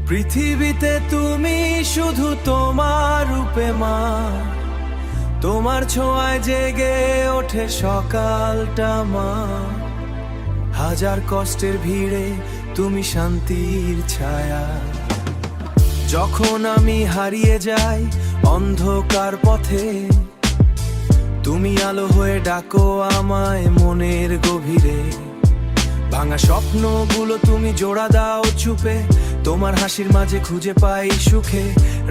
পৃথিবীতে তুমি শুধু তোমার রূপে মা, তোমার ছোঁয়ায় জেগে ওঠে সকালটা মা। হাজার কষ্টের ভিড়ে তুমি শান্তির ছায়া। যখন আমি হারিয়ে যাই অন্ধকার পথে, তুমি আলো হয়ে ডাকো আমায় মনের গভীরে। ভাঙা স্বপ্নগুলো তুমি জোড়া দাও চুপে, তোমার হাসির মাঝে খুঁজে পাই সুখে।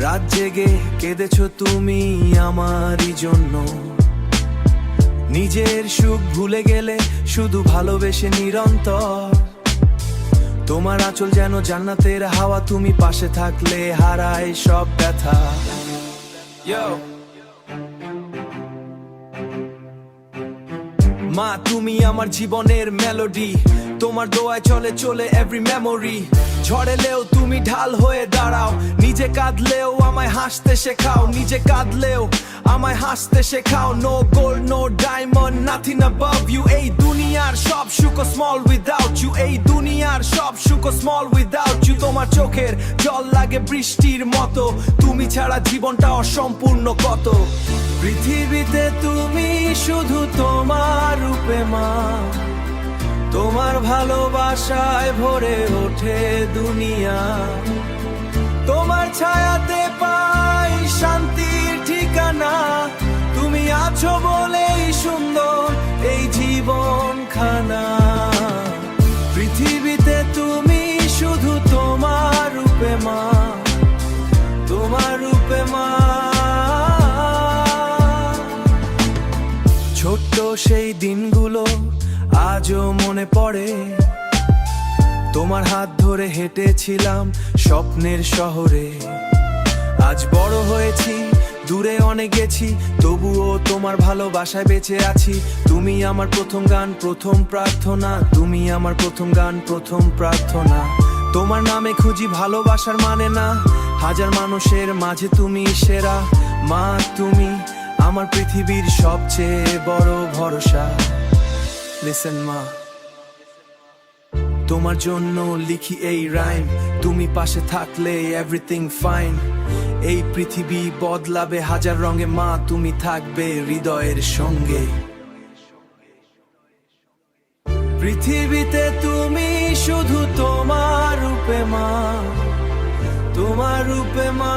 রাত জেগে কেঁদেছো তুমি আমারই জন্য, নিজের সুখ ভুলে গেলে শুধু ভালোবেসে নিরন্তর। তোমার আঁচল যেন জান্নাতের হাওয়া, তুমি পাশে থাকলে হারায় সব ব্যথা। মা তুমি আমার জীবনের মেলোডি, তোমার দোয়ায় চলে চলে এভরি মেমোরি। ঝড়েলেও তুমি ঢাল হয়ে দাঁড়াও, নিজে কাঁদলেও আমায় হাসতে শেখাও। নিজে কাঁদলেও আমায় হাসতে শেখাও। No gold no diamond nothing above you. এই দুনিয়ার সব সুখ স্মল উইদাউট ইউ। এই দুনিয়ার সব সুখ স্মল উইদাউট ইউ। তোমার চোখের জল লাগে বৃষ্টির মতো, তুমি ছাড়া জীবনটা অসম্পূর্ণ কত। পৃথিবীতে তুমি শুধু তোমার রূপে মা, তোমার ভালোবাসায় ভরে ওঠে দুনিয়া। তোমার ছায়াতে পাই শান্তির ঠিকানা, তুমি আছো বলেই সুন্দর এই জীবনখানা। পৃথিবীতে তুমি শুধু তোমার রূপে মা, তোমার রূপে মা। ছোট্ট সেই দিনগুলো আজও মনে পড়ে, তোমার হাত ধরে হেঁটেছিলাম স্বপ্নের শহরে। আজ বড় হয়েছি, দূরে অনেক গেছি, তবুও তোমার ভালোবাসায় বেঁচে আছি। তুমি আমার প্রথম গান প্রথম প্রার্থনা, তুমি আমার প্রথম গান প্রথম প্রার্থনা। তোমার নামে খুঁজি ভালোবাসার মানে না, হাজার মানুষের মাঝে তুমি সেরা। মা তুমি আমার পৃথিবীর সবচেয়ে বড় ভরসা। লিসেন মা, তোমার জন্য লিখি এই রাইম, তুমি পাশে থাকলে এভরিথিং ফাইন। এই পৃথিবী বদলাবে হাজার রঙে, মা তুমি থাকবে হৃদয়ের সঙ্গে। পৃথিবীতে তুমি শুধু তোমার রূপে মা, তোমার রূপে মা।